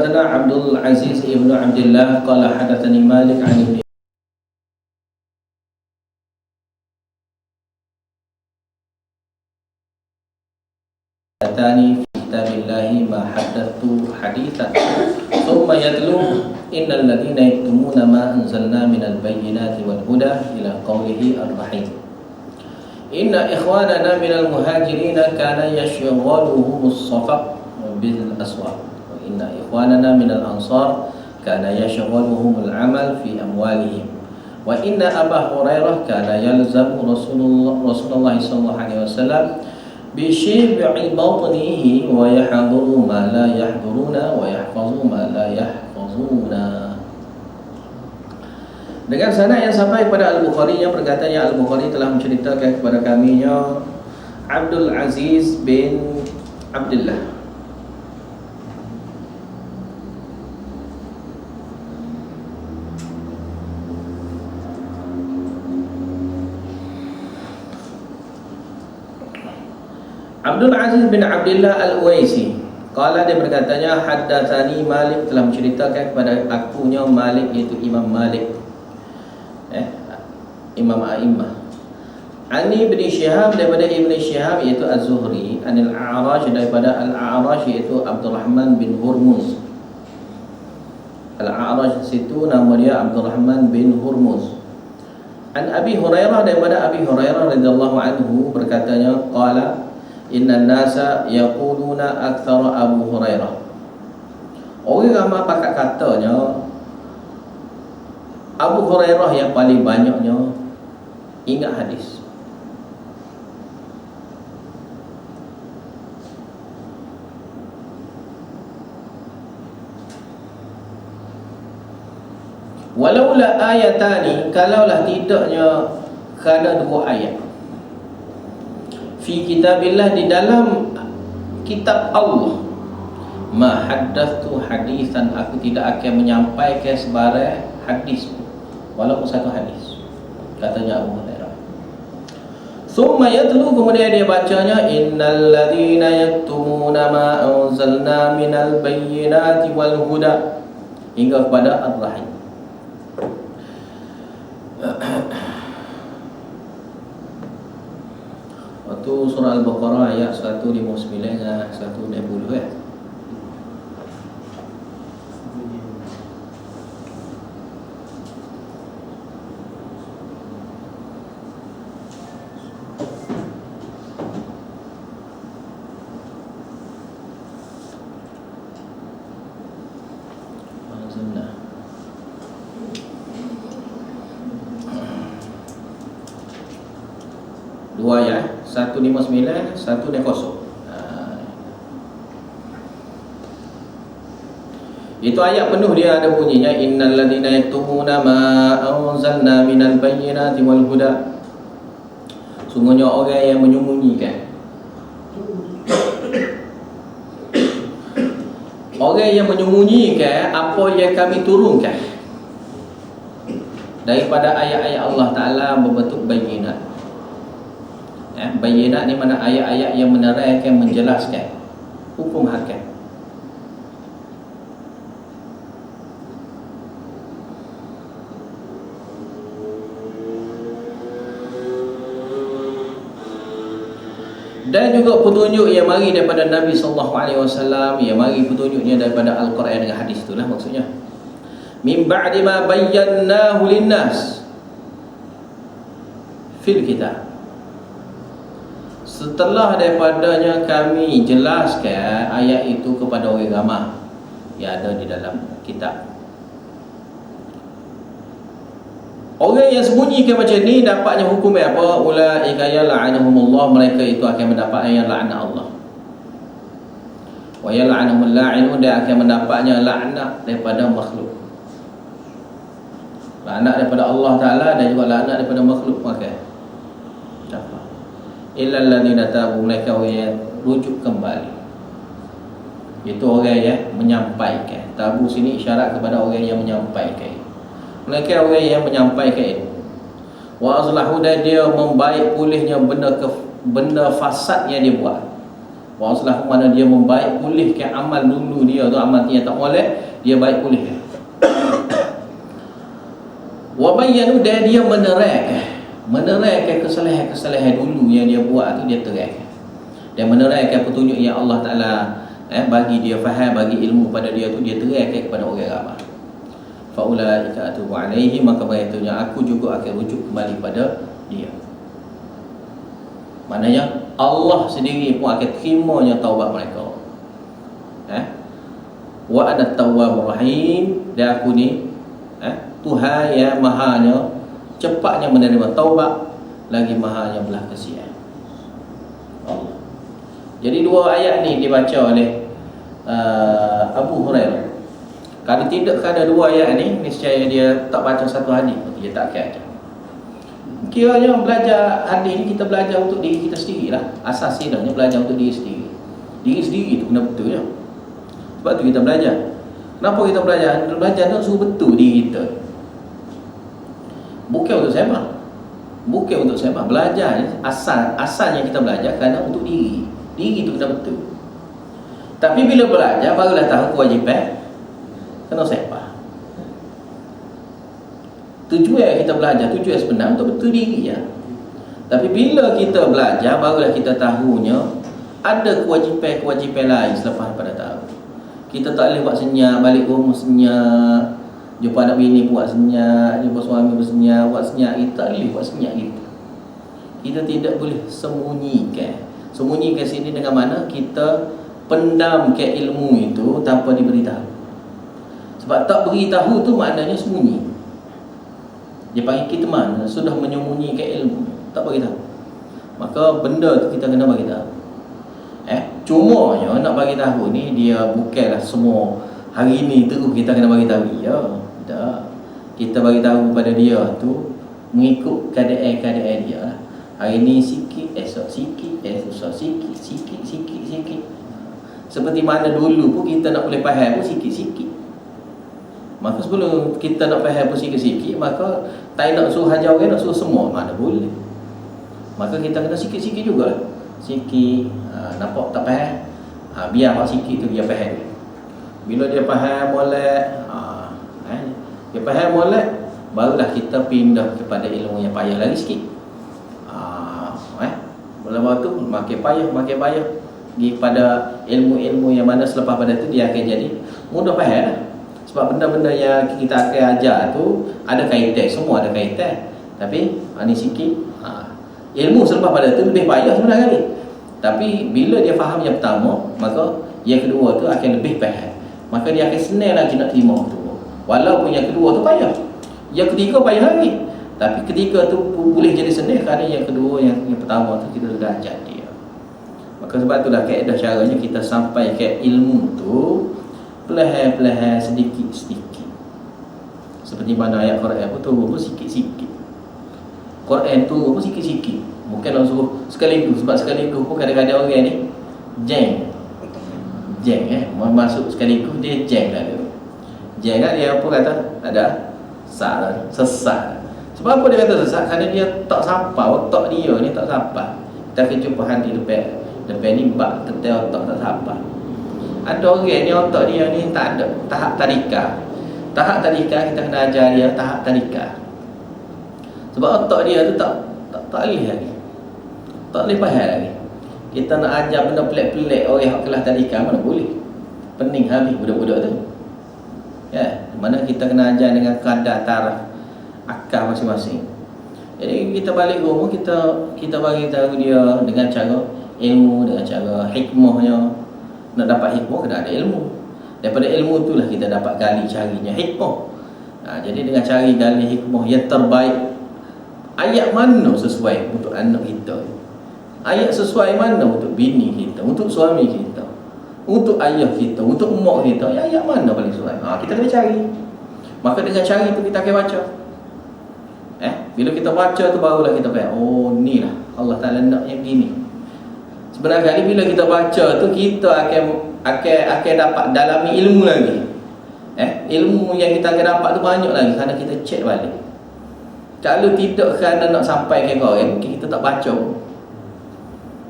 حدثنا عبد العزيز بن عبد الله قال حدثني مالك عن ابن أتاني في كتاب الله ما حدثت حديثا ثم يتلو إن الذين يكتمون ما أنزلنا من البينات والهدى إلى قوله الرحيم إن إخواننا من المهاجرين كان يشغلهم الصفق بالأسواق وإن إخواننا من الأنصار كان يشغلهم العمل في أموالهم وإن أبا هريرة كان يلزم رسول الله صلى الله عليه وسلم بشبع بطنه ويحضر ما لا يحضرون ويحفظ ما لا يحفظون. Dengan sanad yang sampai kepada Al-Bukhari, yang perkataannya Al-Bukhari telah menceritakan kepada kaminya Abdul Aziz bin Abdullah. Abdul Aziz bin Abdullah Al-Uwaisi, qala, dia berkatanya, haddatsani Malik, telah menceritakan kepada akunya Malik, iaitu Imam Malik, Imam A'immah. Ani bin Syihab, daripada Ibn Syihab, iaitu Az-Zuhri. Anil A'raj, daripada Al-A'raj, iaitu Abdurrahman bin Hurmuz. Al-A'raj situ nama dia Abdurrahman bin Hurmuz. An Abi Hurairah, daripada Abi Hurairah radhiyallahu anhu, berkatanya, qala, inna nasa yaquluna aktsara Abu Hurairah. Orang ramai pakat katanya Abu Hurairah yang paling banyaknya ingat hadis. Walaula ayatani, kalaulah tidaknya kerana dua ayat, fi kitabillah, di dalam kitab Allah, ma haddathtu hadisan, aku tidak akan menyampaikan sebarang hadis walaupun satu hadis, katanya Abu Hurairah. Summa yatlu, kemudian dia bacanya, innal ladzina yaktumuna ma anzalna minal bayyinati wal huda, hingga kepada Ar-Rahim. Waktu surah Al-Baqarah ayat 159 dan 160 dua ayat, 159, 160. Itu ayat penuh, dia ada bunyinya, innal ladzina yaktumuna ma anzalna minal bayyinati wal huda. Sungguhnya orang yang menyembunyikan, orang yang menyembunyikan apa yang kami turunkan daripada ayat-ayat Allah Ta'ala berbentuk bayyinat. Bayyinat ni mana ayat-ayat yang menerangkan, menjelaskan hukum hakam. Dan juga petunjuk yang mari daripada Nabi SAW, yang mari petunjuknya daripada Al-Quran dengan hadis, itulah maksudnya. Min ba'di ma bayyannahu linnas fil kitab, setelah daripadanya kami jelaskan ayat itu kepada orang ramai yang ada di dalam kitab. Orang yang sembunyikan macam ni dapatnya hukum apa? Ulaika yal'anuhumullah, mereka itu akan mendapat yang laknat Allah. Wa yal'anuhumul la'inun, dia akan mendapatnya laknat daripada makhluk. Laknat daripada Allah Ta'ala dan juga laknat daripada makhluk mereka. Illal ladzina tabu, mereka orang yang rujuk kembali. Itu orang yang menyampaikan. Tabu sini isyarat kepada orang yang menyampaikan. Mereka orang yang menyampaikan itu. Wa azlahu, dan dia membaik pulihnya benda fasad yang dia buat. Wa aslahu mana dia membaik pulihkan amal dulu dia tu, amal dia tak molek, dia baik pulih. Wa bayyanu, dan dia menerangkan kesalahan-kesalahan dulu yang dia buat tu, dia terangkan. Dan menerangkan petunjuk yang Allah Ta'ala bagi dia faham, bagi ilmu pada dia tu, dia terangkan kepada orang ramai. Faulaika atubu alaihi, maka beritunya aku juga akan rujuk kembali pada dia. Maknanya Allah sendiri pun akan terimanya taubat mereka. Wa ana tawwabur rahim, dan aku ni Tuhan yang mahanya cepatnya menerima taubat, lagi mahanya belah kasihan Allah. Jadi dua ayat ni dibaca oleh Abu Hurairah. Kalau tidak ada dua ayat ni, niscaya dia tak baca satu hadis, dia tak akan. Kiranya belajar hadis ni, kita belajar untuk diri kita sendirilah. Asas silahnya belajar untuk diri sendiri. Diri sendiri tu kena betul je. Sebab tu kita belajar. Kenapa kita belajar? Belajar nak suruh betul diri kita. Bukan untuk sembah. Belajar asalnya kita belajar kerana untuk diri. Diri tu kena betul. Tapi bila belajar barulah tahu kewajipan kena sembah. Tujuan kita belajar, tujuan sebenar untuk betul diri ya. Tapi bila kita belajar barulah kita tahunya ada kewajipan-kewajipan lain selepas pada tahu. Kita tak boleh buat senyap, balik rumah senyap, jumpa anak bini buat senyap, jumpa suami bersenyap, buat senyap. Kita tak boleh buat senyap kita. Kita tidak boleh sembunyikan. Sembunyikan sini dengan mana? Kita pendamkan ilmu itu tanpa diberitahu. Sebab tak beritahu tu maknanya sembunyi. Dia panggil kita mana sudah menyembunyikan ilmu, tak beritahu. Maka benda tu kita kena beritahu. Cumanya nak bagi tahu ni dia bukanlah semua hari ni terus kita kena bagi tahu dia. Tak. Kita bagi tahu kepada dia tu mengikut keadaan dia lah. Hari ni sikit, esok sikit, esok sikit. Seperti mana dulu pun kita nak boleh faham pun sikit-sikit. Maka sebelum kita nak faham pun sikit-sikit, maka tak nak suruh hajar orang, nak suruh semua, mana boleh. Maka kita kena sikit-sikit juga. Sikit, nampak tak faham, biar awak sikit tu dia faham. Bila dia faham molek, dia faham molek, barulah kita pindah kepada ilmu yang payah lagi sikit. Lepas tu makin payah pergi pada ilmu-ilmu yang mana selepas pada tu dia akan jadi mudah faham lah. Sebab benda-benda yang kita akan ajar tu ada kaitan, semua ada kaitan. Tapi ni sikit, ilmu selepas pada tu lebih payah sebenarnya kali. Tapi bila dia faham yang pertama, maka yang kedua tu akan lebih faham. Maka dia akan senang lagi nak terima tu. Walaupun yang kedua tu payah, yang ketiga payah lagi. Tapi ketiga tu boleh jadi senang kerana yang kedua, yang pertama tu kita sudah ajar dia. Maka sebab itulah kaedah caranya kita sampai ke ilmu tu perlahan-perlahan, sedikit-sedikit. Seperti mana ayat Quran pun turun pun sikit-sikit. Quran turun pun sikit-sikit. Bukan nak suruh sekaligus. Sebab sekaligus pun kadang-kadang orang ni jeng masuk sekaligus dia jeng lah dia. Jeng kan dia apa kata? Ada sesat. Sebab apa dia kata sesat? Kerana dia tak sampai, otak dia ni tak sampai. Kita akan jumpa hati depan ni bak tetel otak tak sampai. Ada orang ni otak dia ni tak ada tahap tadika. Tahap tadika kita kena ajar dia tahap tadika. Sebab otak dia tu tak boleh lagi. Tak boleh faham lagi. Kita nak ajar benda pelik-pelik orang yang kelas tadika mana boleh. Pening habis budak-budak tu. Ya, mana kita kena ajar dengan kadar taraf akal masing-masing. Jadi kita balik rumah, kita bagi tahu dia dengan cara ilmu, dengan cara hikmahnya. Nak dapat hikmah kena ada ilmu. Daripada ilmu itulah kita dapat gali carinya hikmah. Jadi dengan cari gali hikmah yang terbaik, ayat mana sesuai untuk anak kita, ayat sesuai mana untuk bini kita, untuk suami kita, untuk ayah kita, untuk mak kita, ayat mana paling sesuai. Kita kena cari. Maka dengan cari itu kita akan baca. Bila kita baca tu barulah kita faham, oh ni lah Allah Ta'ala nak yang begini. Sebenarnya kali bila kita baca tu kita akan dapat dalami ilmu lagi. Ilmu yang kita akan dapat tu banyak lagi kerana kita cek balik. Kalau tidak kerana nak sampai ke orang, kita tak baca.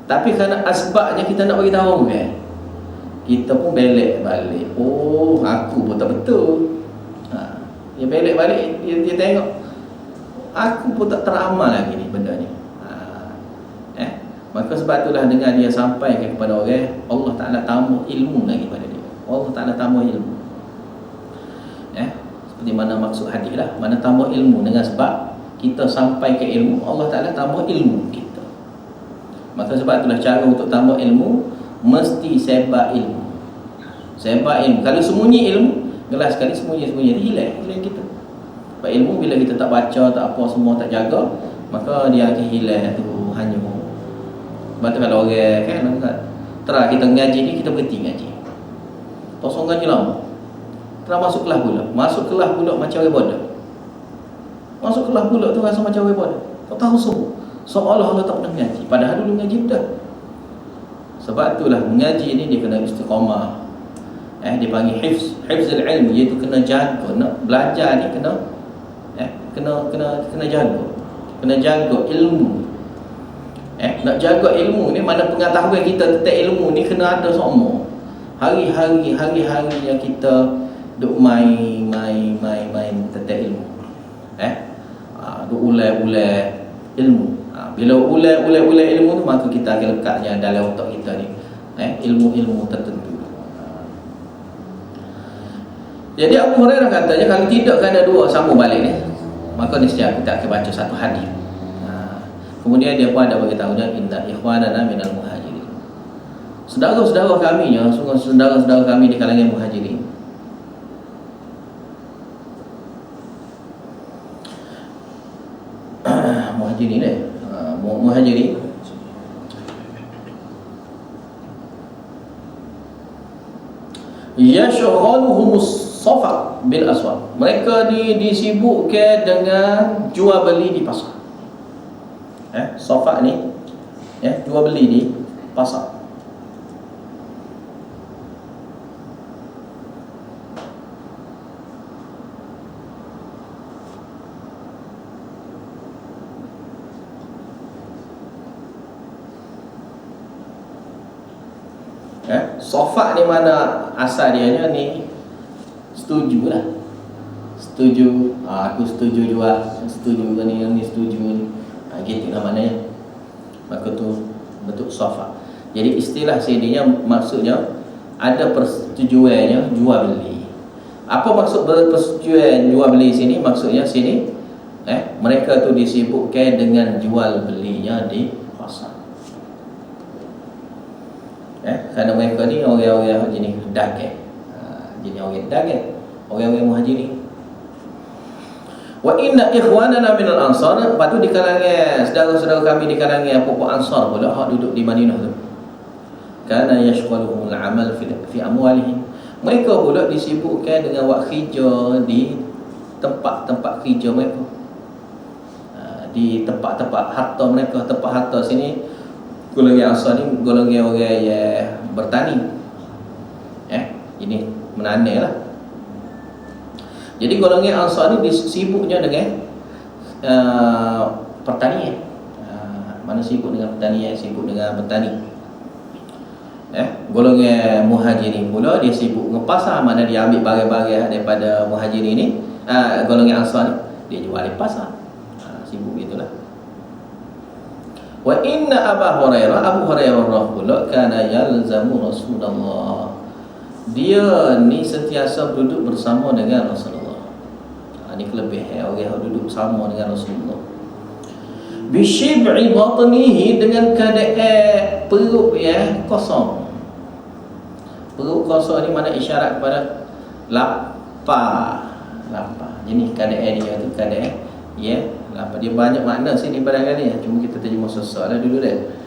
Tapi kerana asbabnya kita nak bagi tahu kan, kita pun belek balik. Oh, aku pun tak betul. Dia belek balik, dia tengok aku pun tak teramal lagi ni benda ni. Maka sebab itulah dengan dia sampaikan kepada orang, Allah Ta'ala tambah ilmu lagi pada dia. Allah Ta'ala tambah ilmu. Seperti mana maksud hadis lah, mana tambah ilmu dengan sebab kita sampai ke ilmu, Allah Ta'ala tambah ilmu kita. Maka sebab itulah cara untuk tambah ilmu, mesti sebar ilmu. Sebar ilmu. Kalau sembunyi ilmu, gelas sekali sembunyi-sembunyi, hilang kita. Sebab ilmu bila kita tak baca, tak apa semua, tak jaga, maka dia akan hilang tu, hanya. Sebab tu kalau orang kan, terang kita ngaji ni, kita berhenti ngaji. Kosong ngaji lama. Terang masuk kelas pula. Masuk kelas pula macam orang bodoh. Masuk kelas pula tu rasa macam orang bodoh. Kau tahu semua. Seolah-olah tak pernah ngaji. Padahal dulu ngaji dah. Sebab itulah mengaji ni dia kena istiqamah. Dia panggil hifzul ilmu, iaitu kena jaga. Nak belajar ni kena jaga. Kena jaga ilmu. Nak jaga ilmu ni, mana pengetahuan kita tentang ilmu ni kena ada semua. Hari-hari yang kita duk main tentang ilmu. Duk ulai ilmu. Bila ulai ilmu tu, maka kita akan lekatnya dalam otak kita ni ilmu-ilmu tertentu. Jadi Abu Hurairah katanya, kalau tidak ada dua sambung balik ni, maka niscaya kita akan baca satu hadis. Kemudian dia pun ada beritahunya, inna ikhwanana minal muhajirin. Saudara-saudara kami, saudara-saudara kami di kalangan muhajirin. Muhajirin yashghaluhumus safa bil aswaq. Mereka disibukkan dengan jual beli di pasar. Safa ni jual beli di pasar. Safa ni mana asal dia ni, setuju lah. Setuju, aku setuju jual, setuju ni setuju ni. Gitu namanya. Maka tu bentuk safa. Jadi istilah sini maksudnya ada persetujuannya jual beli. Apa maksud persetujuan jual beli sini? Maksudnya sini mereka tu disibukkan dengan jual belinya di pasar. Kerana mereka ni orang-orang jenis dagang. Jenis orang dagang, orang-orang muhajirin. Wa inna ikhwanana minal ansar. Lepas tu di kalangan saudara-saudara kami di kalangan puak ansar pula, hak duduk di Madinah tu, kana yashghaluhumul amal fi amwalihim. Mereka pula disibukkan dengan buat kerja di tempat-tempat kerja mereka, di tempat-tempat harta mereka. Tempat harta sini golongan ansar ni golongan orang yang bertani, ini menanam lah. Jadi golongan ansar ni sibuknya dengan pertanian. Mana sibuk dengan pertanian, sibuk dengan bertani. Golongan muhajirin pula dia sibuk dengan pasar. Mana dia ambil barang-barang daripada muhajirin ni, golongan ansar ni dia jual di pasar. Sibuk gitulah. Wa inna Abu Hurairah pula kana yalzamu Rasulullah. Dia ni sentiasa duduk bersama dengan Rasulullah. Ini kelebihan orang yang duduk bersama dengan Rasulullah. Bishib'i batnihi, dengan keadaan perut kosong. Perut kosong ni mana isyarat kepada lapar. Jadi keadaan dia tu keadaan lapar. Dia banyak makna sini barangkali, cuma kita terjemah susah lah dulu dah.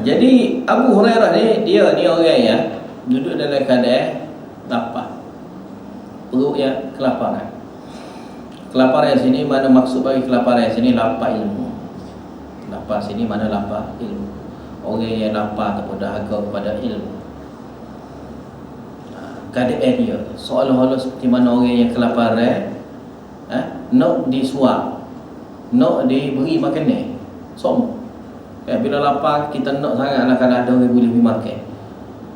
Jadi Abu Hurairah ni dia ni orang yang duduk dalam keadaan lapar. Perutnya kelaparan. Kelaparan sini mana maksud bagi kelaparan sini lapar ilmu. Lapar sini mana lapar ilmu. Orang yang lapar ataupun dahaga kepada ilmu. Keadaan dia seolah-olah seperti mana orang yang kelaparan nak disuap, nak diberi makanan. Semua. Bila lapar kita nak sangatlah kalau ada orang boleh makan.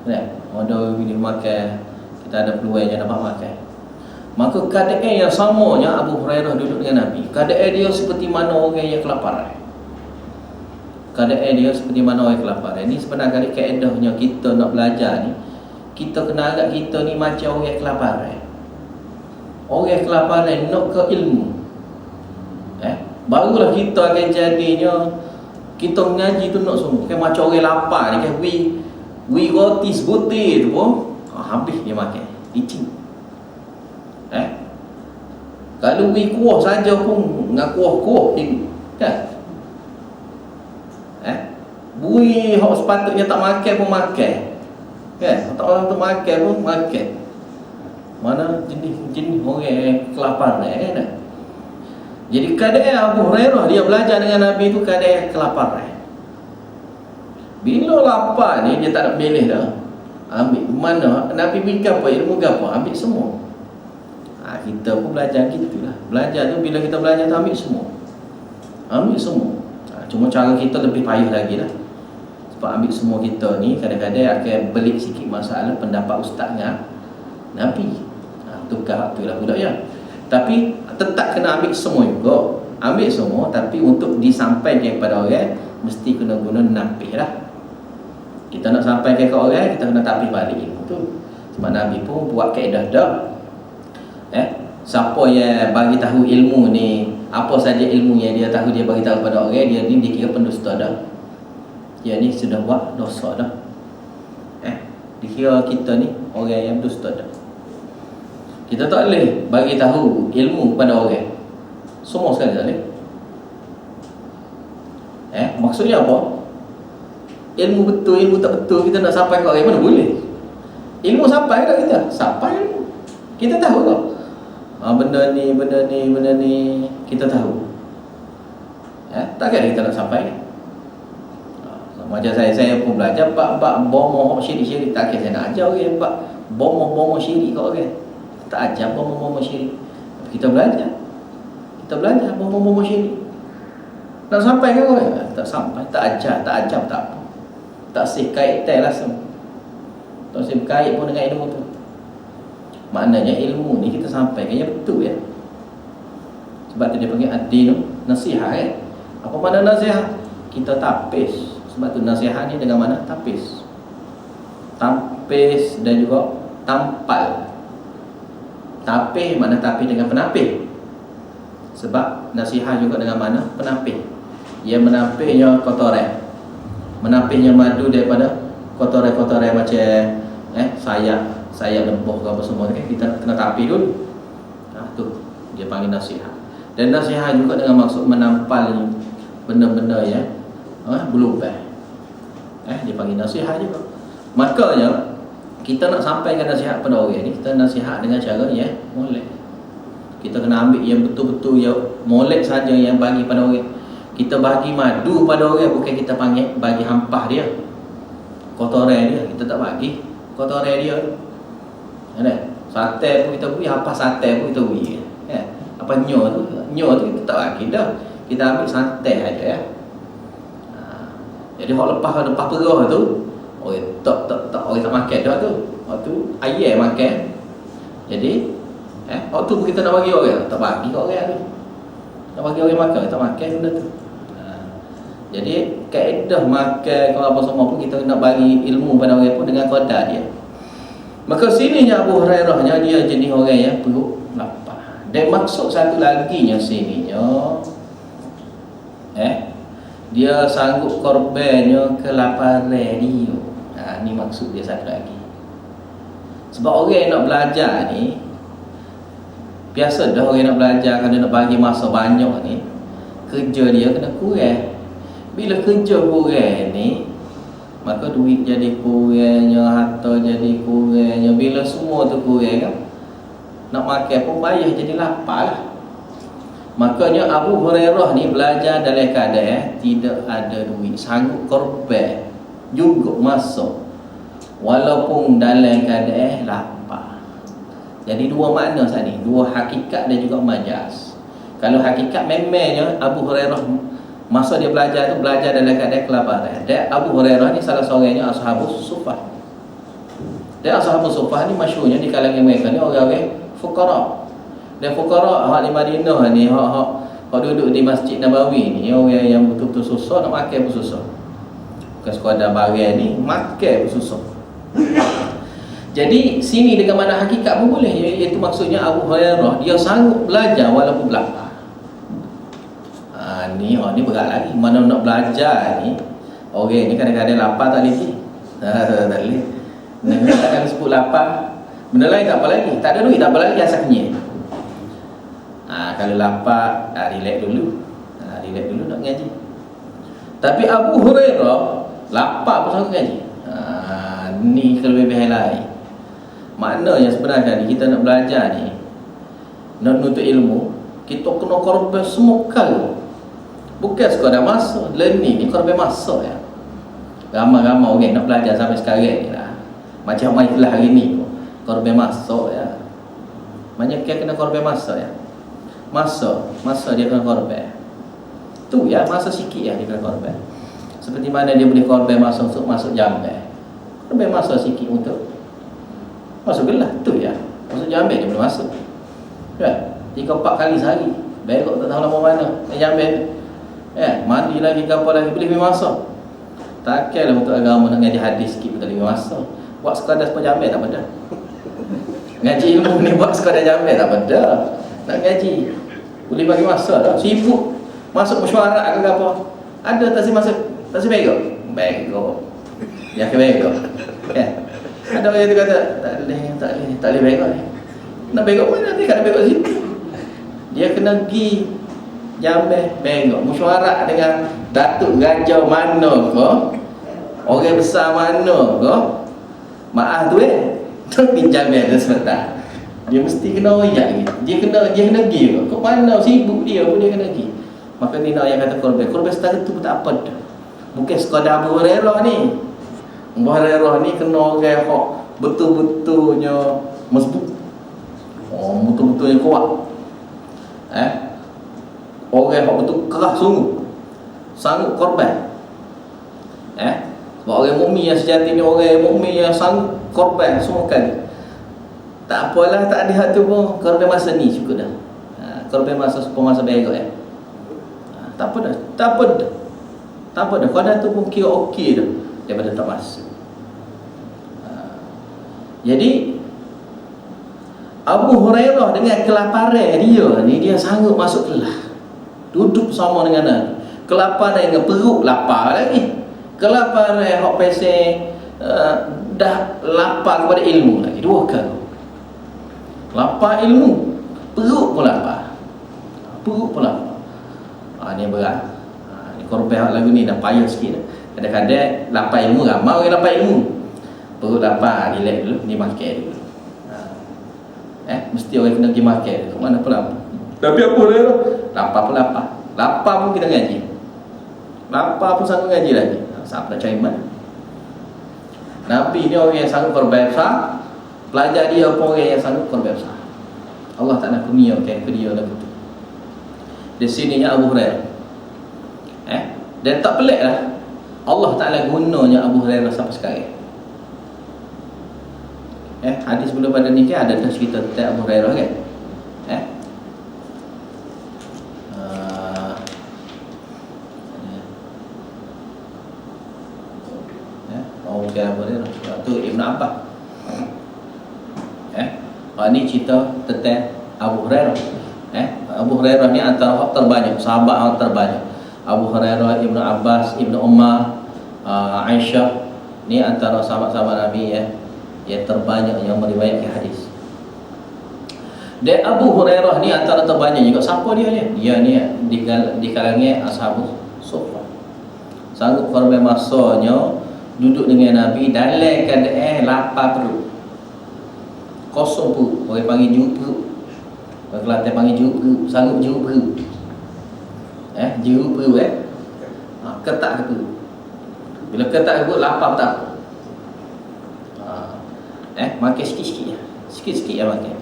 Ada orang boleh makan, kita ada peluang yang dapat makan. Maka keadaan yang samanya Abu Hurairah duduk dengan Nabi. Keadaan dia seperti mana orang yang kelaparan. Keadaan dia seperti mana orang yang kelaparan. Ini sebenarnya kaedahnya kita nak belajar ni, kita kena agak kita ni macam orang yang kelaparan. Orang yang kelaparan nak ke ilmu. Barulah kita akan jadinya kita mengaji tu nak semua. Kan macam orang lapar ni kan, we roti sebutir tu pun habis dia makan. Licin. Kalau we kuah saja pun dengan kuah-kuah ini kan. Bui hok sepatutnya tak makan pun makan. Kan? Tak orang tu makan pun makan. Mana jenis orang yang kelaparan kan. Jadi keadaan Abu Hurairah dia belajar dengan Nabi tu keadaan kelaparan. Bila lapar ni dia tak nak milih dah. Ambil mana Nabi beri apa, ilmu apa, ambil semua. Kita pun belajar gitulah. Belajar tu bila kita belajar tu ambil semua. Ambil semua. Cuma cara kita lebih payah lagi lah. Sebab ambil semua kita ni kadang-kadang akan belik sikit masalah pendapat ustaz dengan Nabi. Tukar tu lah budak ya. Tapi tetap kena ambil semua juga. Ambil semua tapi untuk disampaikan kepada orang mesti kena guna napih lah. Kita nak sampaikan ke orang, kita kena tapih balik ilmu tu. Sebab Nabi pun buat kaedah dah. Siapa yang bagi tahu ilmu ni, apa saja ilmu yang dia tahu dia bagi tahu pada orang, dia ni dikira pendusta dah. Dia ni sudah buat dosa dah. Dikira kita ni orang yang berdusta dah. Kita tak boleh bagi tahu ilmu kepada orang. Semua sekali tak boleh. Maksudnya apa? Ilmu betul, ilmu tak betul kita nak sampai ke orang mana boleh. Ilmu sampai tak kita? Sampai ilmu. Kita tahu tak? Benda ni kita tahu. Takkan kita nak sampai. Macam saya pun belajar bab bomoh syirik-syirik, takkan saya nak ajar orang bab bomoh syirik kat orang. Tak ajar bomoh syirik. Kita belajar bomoh syirik. Nak sampai ke orang? Tak sampai, tak ajar tak apa. Tak sih kait langsung. Tak sih kait pun dengan ilmu tu. Maknanya ilmu ni kita sampaikan yang betul ya. Sebab tu dia panggil ad-din nasihat kan. Apa makna nasihat? Kita tapis. Sebab tu nasihat ni dengan mana? Tapis. Tapis dan juga tampal. Tapis makna tapis dengan penapis. Sebab nasihat juga dengan mana? Penapis. Yang menapisnya kotoran. Menapisnya madu daripada kotoran-kotoran macam sayap lembuh ke apa semua kan, kita kena tapis dulu. Tu dia panggil nasihat. Dan nasihat juga dengan maksud menampal benda-benda yang berlubang. Dia panggil nasihat juga. Makanya kita nak sampaikan nasihat pada orang ni, kita nasihat dengan cara yang molek. Kita kena ambil yang betul-betul yang molek saja yang bagi pada orang. Kita bagi madu pada orang, bukan kita panggil bagi hampah dia. Kotoran dia kita tak bagi. Kotoran dia. Sate pun kita beri, hampah sate pun kita beri. Apa nyo tu kita tak bagi dah. Kita ambil santai aja ya. Jadi hak lepas perah tu, orang tak orang tak makan dah tu. Waktu ayam makan. Jadi waktu pun kita nak bagi orang, tak bagi kat orang tu. Nak bagi orang makan, tak makan benda tu. Jadi kaedah makan kalau apa semua pun kita nak bagi ilmu pada orang pun dengan kadar dia. Maka sininya Abu Hurairahnya dia jenis orang yang perut lapar. Dan maksud satu lagi nya sininya dia sanggup korbannya kelaparan dia. Ni maksud dia satu lagi. Sebab orang yang nak belajar ni, biasa dah orang nak belajar kalau nak bagi masa banyak ni, kerja dia kena kurang. Bila kerja kurang ni, maka duit jadi kurangnya, harta jadi kurangnya. Bila semua tu kurang kan, nak makan pun payah, jadi lapar lah. Makanya Abu Hurairah ni belajar dalam keadaan tidak ada duit, sanggup korban juga masuk walaupun dalam keadaan lapar. Jadi dua makna saat ni, dua hakikat dan juga majas. Kalau hakikat memangnya Abu Hurairah masa dia belajar tu belajar dalam keadaan kelaparan. Dan Abu Hurairah ni salah seorangnya Ashabus Suffah. Dan Ashabus Suffah ni masyhurnya di kalangan mereka ni orang-orang fuqara. Dan fuqara hak di Madinah ni, hak duduk di Masjid Nabawi ni, orang yang betul-betul susah, nak makan pun susah. Bukan sekadar barang ni, makan pun susah. Jadi sini dengan mana hakikat pun boleh, iaitu maksudnya Abu Hurairah dia sanggup belajar walaupun berlapar. Ni berat lagi. Mana nak belajar ni, orang ni kadang-kadang lapar tak boleh. Tak boleh. Nak takkan sebut lapar. Benda lain tak apa lagi. Tak ada duit tak apa lagi, asal kenyang. Kalau lapar, relax dulu. Relax dulu nak ngaji. Tapi Abu Hurairah lapar pun sanggup ngaji. Ni kelebihan lain. Maknanya sebenarnya ni, kita nak belajar ni, nak nuntut ilmu, kita kena korban semua kali. Bukan sekadar masa. Learning ni korban masa ya. Ramai-ramai orang nak belajar sampai sekarang ni lah. Macam maiklah hari ni korban masa ya. Banyak kena korban masa ya. Masa dia kena korban. Tu ya, masa sikit ya dia kena korban. Seperti mana dia boleh korban masa untuk masuk jamban. Korban masa sikit untuk masuk gelas tu ya. Masuk jamban dia boleh masuk. Kan? 3-4 kali sehari. Baik tak tahu lama mana jamban. Mandi lagi ke apa lagi boleh pergi masuk. Takkanlah untuk agama nak ngaji hadis sikit pun tak boleh masuk. Buat sekadar sepuluh jamban tak benda. Ngaji ilmu ni buat sekadar jamban tak benda. Nak ngaji boleh bagi masa dah. Sibuk masuk mesyuarat ke apa. Ada tak si masuk, tak si begok. Dia ke begok. Ada orang tu kata tak boleh begok ni. Nak begok mana nanti, kena begok situ. Dia kena pergi jamban begok, mesyuarat dengan datuk gajah mana ke, orang besar mana ke, maaf tu tu pinjam dia sebentar. Dia mesti kena royak ni. Dia kena pergi ke mana, sibuk dia pun dia kena pergi. Maka ni nak yang kata korban setara tu tak apa dah. Bukan sekadar Abu Hurairah ni. Abu Hurairah ni kena orang hok betul-betulnya mazbut. Betul-betulnya kuat. Orang yang betul keras sungguh, sanggup korban. Sebab orang mukmin yang sejati ni, orang yang mukmin yang sanggup korban semua kali. Tak apalah, tak ada hati pun korban masa ni cukup dah. Korban masa semasa berok tak apa dah. Tak apa dah. Kalau tu pun kira okey dah daripada tak masuk. Jadi Abu Hurairah dengan kelaparan dia sanggup masuk kelas. Duduk sama dengan Nabi. Kelaparan dengan perut lapar lagi. Kelaparan hok peseng dah lapar kepada ilmu lagi. Dua kali. Lapar ilmu, perut pun lapar. Ni berat. Ni korban lagu ni dah payah sikit dah. Kadang-kadang lapar ilmu, ramai orang lapar ilmu. Perut lapar, relax dulu, ni makan dulu. Mesti orang kena pergi makan. Ke mana pun lapar. Tapi apa dia? Lapar pun lapar. Lapar pun kita ngaji. Lapar pun sanggup ngaji lagi. Siapa nak cari mana? Nabi ni orang yang sanggup korban besar. Pelajar dia pun orang yang sanggup korban besar. Allah tak nak kurniakan ke dia lagu tu. Di sininya Abu Hurairah. Dan tak pelik lah, Allah Ta'ala gunanya Abu Hurairah sampai sekarang. Hadis sebelum pada ni kan ada dah cerita tentang Abu Hurairah kan. Bukan Abu Hurairah, tu Ibn Abbas. Ni cerita tentang Abu Hurairah. Abu Hurairah ni antara hak terbanyak, sahabat yang terbanyak. Abu Hurairah, Ibn Abbas, Ibn Umar, Aisyah, ni antara sahabat-sahabat Nabi yang terbanyak yang meriwayatkan hadis. Dan Abu Hurairah ni antara terbanyak juga. Siapa dia ni? Dia ni di kalangan Ashabus Suffah. Sanggup korban masanya duduk dengan Nabi dalam keadaan lapar perut, kosong perut. Orang panggil jeruk perut, orang Kelantan panggil jeruk perut, sanggup jeruk perut. Jeruk perut ketak ke perut. Bila ketak ke perut, lapar tak apa. Makan sikit-sikit je. Sikit-sikit je makan.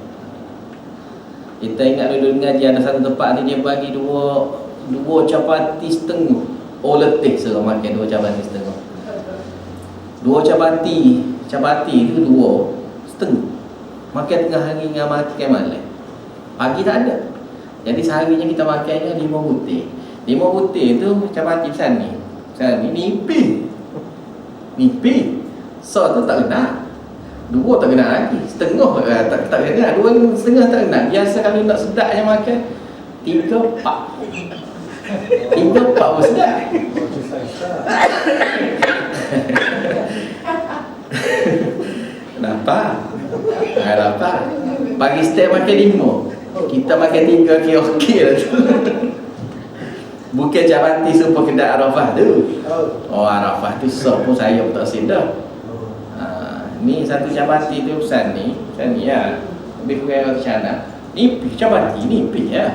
Kita ingat dulu ngaji ada satu tempat ni dia bagi dua capati setengah. Oh letih suruh makan dua capati setengah. Dua capati tu dua setengah. Makan tengah hari dengan makan malam. Pagi tak ada. Jadi seharinya kita makannya 5 butir. 5 butir tu capati besar ni. Besar ni nipis. So tu tak kena. Dua tak kena lagi. Setengah tak kena. Dua setengah tak kena. Biasa kalau nak sedapnya makan 3-4. 3-4 pun sedap. Kenapa? Kenapa? Pagi step makan 5. Kita makan 3 kira okey lah tu. Bukan capati supaya kedai Arafah tu. Oh Arafah tu sok pun saya pun tak sedar. Ni satu capati tu besar ni. Macam ni lah. Lebih kurang macam mana. Nipis capati, nipis lah.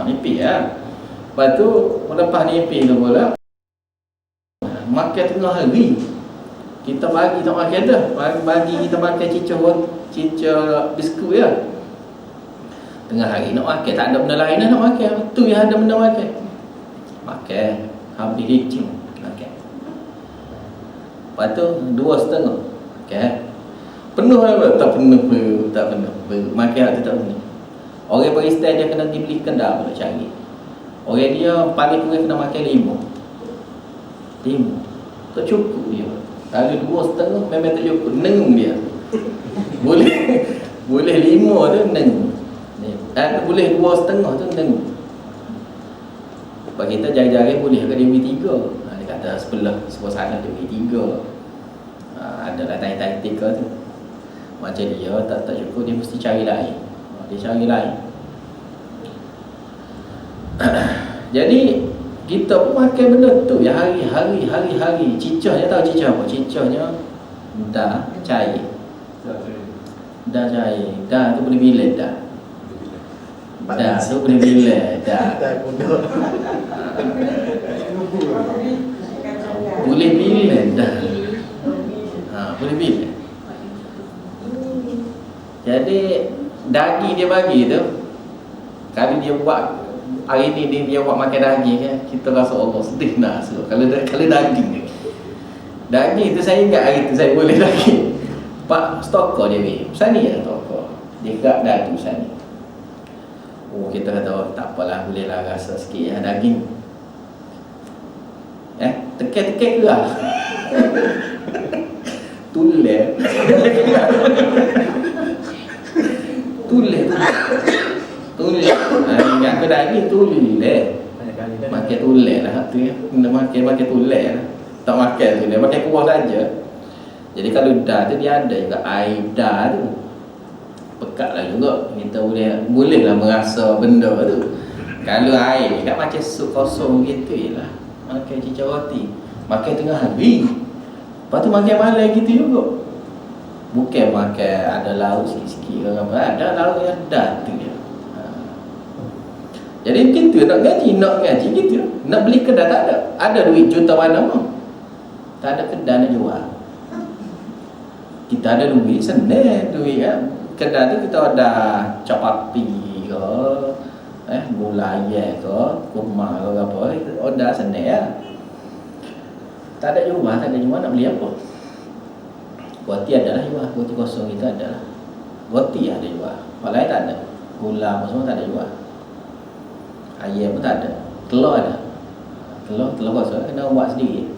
Nipis lah. Lepas tu, lepas nipis tu pula makan tengah hari. Kita bagi tak makan dah. Bagi kita makan cicah biskut je. Tengah hari nak makan, tak ada benda lain dah nak makan. Tu yang ada benda makan. Makan, habis hicing makan. Lepas tu 2,5. Okay. Penuh apa? Tak penuh. Makan tu tak penuh. Orang beristai dia kena dibeli kendal pula cari. Orang dia paling kurang kena makan 5. Tak cukup dia. Kalau 2,5 memang tak cukup. Neng dia. Boleh 5 tu neng. Boleh 2,5 tu neng. Sebab kita jari-jari boleh ke dia beli 3. Dia kata sebelah sana dia beli 3. Adalah tai-tai tiga tu. Macam dia tak cukup, dia mesti cari lain. Dia cari lain. Jadi kita pun makan benda tu ya hari-hari. Cicahnya tahu cicah apa? Cicahnya dah cair. Dah tu boleh bilet dah. Dah tu boleh bilet dah. Boleh bilet dah. Boleh bilet. Jadi daging dia bagi tu, kalau dia buat hari ni dia buat makan daging kan, kita rasa Allah sedih nak so. Kalau daging tu saya ingat hari tu saya boleh daging. Pak stokor dia ni. Besar ni ya stokor. Dia gerak daging besar ni. Oh kita kata tak apalah, bolehlah rasa sikit ya daging. Tekan gerak. Tulen. Ingat ke daging tulen. Makan tulen lah tu ya. Kena makan tulen lah. Tak makan tulen, makan kuah saja. Jadi kalau dah tu dia ada juga air dah tu. Pekat lah juga. Kita boleh lah merasa benda tu. Kalau air ni kan macam sup kosong gitu je lah. Makan cicak roti, makan tengah hari. Lepas tu makan malam gitu juga. Bukan makan ada lauk sikit-sikit ke apa. Ada lauk yang dah tu je. Jadi gitu nak ngaji gitu. Nak beli kedai tak ada. Ada duit juta mana pun. Tak ada kedai nak jual. Kita ada duit senang duit kan. Kedai tu kita ada capati ke, gula ayam ke, kurma ke apa. Order senang ya. Tak ada jual nak beli apa. Roti adalah jual, roti kosong kita adalah. Roti ada jual. Yang lain tak ada. Gula apa semua tak ada jual. Ayam pun tak ada. Telur ada. Telur kosong kena buat sendiri.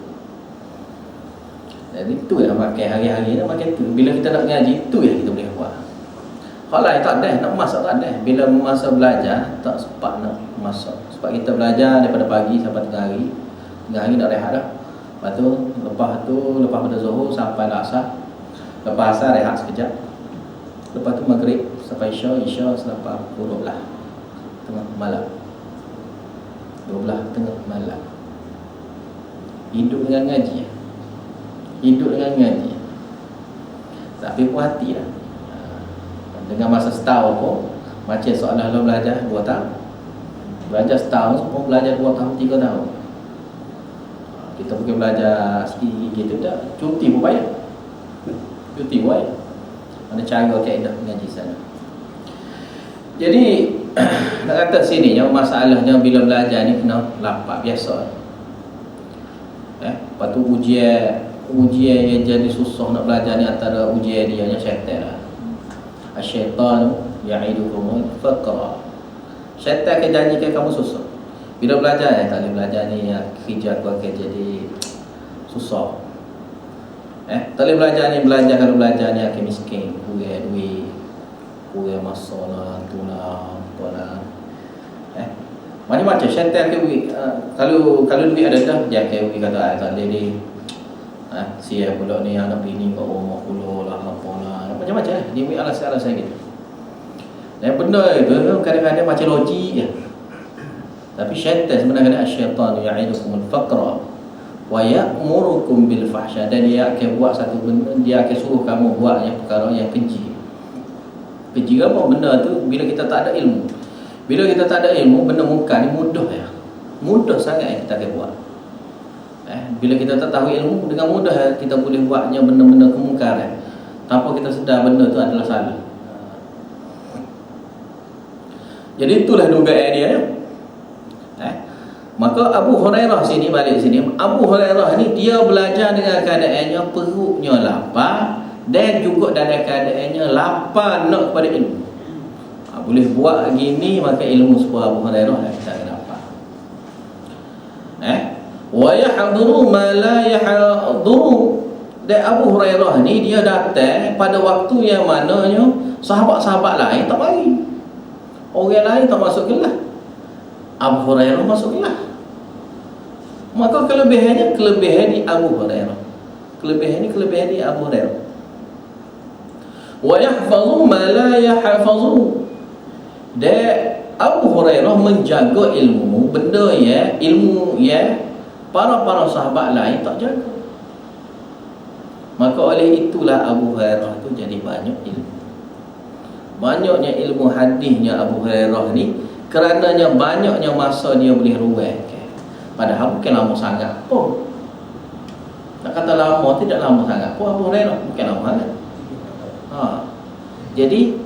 Jadi itu yang makan hari-hari nak makan tu. Bila kita nak ngaji tu yang kita boleh buat. Hal lain tak ada, nak masak tak ada. Bila masa belajar tak sempat nak masak. Sebab kita belajar daripada pagi sampai tengah hari. Tengah hari nak rehat dah. Lepas pada Zuhur sampai asar. Lepas asar rehat sekejap. Lepas tu maghrib sampai Isya sampai 12 tengah malam. 12 tengah malam. Hidup dengan ngaji. Hidup dengan ngaji. Tapi puas hati lah. Dengan masa setahun pun macam seolah lo belajar 2 tahun. Belajar setahun pun belajar 2 tahun, 3 tahun. Kita pergi belajar sikit gitu tak, cuti pun payah. Cuti pun payah. Ada cara kaedah mengaji sana. Jadi nak kata sini yang masalahnya bila belajar ni kena lapar biasa. Lepas tu ujian yang jadi susah nak belajar ni antara ujian dia nya syaitan lah. Asyaitan ya'idukumul faqra. Syaitan akan janjikan kamu susah. Bila belajar tak boleh belajar ni kerja aku akan jadi susah. Tak boleh belajar ni, kalau belajar ni akan miskin, kurang duit, kurang masa lah, tu lah, apa lah. Macam-macam syaitan akan beri. Kalau duit ada dah, dia akan beri kata tak boleh ni. Siap pula ni anak bini kat rumah pula lah, apa lah. Macam-macam lah. Dia beri alasan-alasan gitu. Dan benda itu kadang-kadang macam logik je. Tapi syaitan sebenarnya syaitan ya'idukumul faqra wa ya'murukum bil fahsya, dan dia akan buat satu benda, dia akan suruh kamu buat yang perkara yang keji. Keji apa benda tu bila kita tak ada ilmu. Bila kita tak ada ilmu, benda munkar ni mudah ya. Mudah sangat yang kita akan buat. Bila kita tak tahu ilmu, dengan mudah kita boleh buatnya benda-benda kemungkaran tanpa kita sedar benda tu adalah salah. Jadi itulah dugaan dia ya. Maka Abu Hurairah sini, balik sini, Abu Hurairah ni dia belajar dengan keadaannya perutnya lapar dan juga dalam keadaannya lapar nak kepada ilmu. Boleh buat gini maka ilmu supaya Abu Hurairah dah kita akan dapat. Wa yahduru ma la yahduru. Dan Abu Hurairah ni dia datang pada waktu yang mananya sahabat-sahabat lain tak mari. Orang lain tak masuk kelas, Abu Hurairah masuk kelas. Maka kelebihan di Abu Hurairah. Kelebihan di Abu Hurairah. Wa yahfazu ma la yahfazu. Dan Abu Hurairah menjaga ilmu, ilmu para sahabat lain tak jaga. Maka oleh itulah Abu Hurairah tu jadi banyak ilmu. Banyaknya ilmu hadisnya Abu Hurairah ni kerananya banyaknya masa dia boleh ruang. Padahal bukan lama sangat pun. Nak kata lama, tidak lama sangat pun Abu Hurairah, bukan lama sangat. Jadi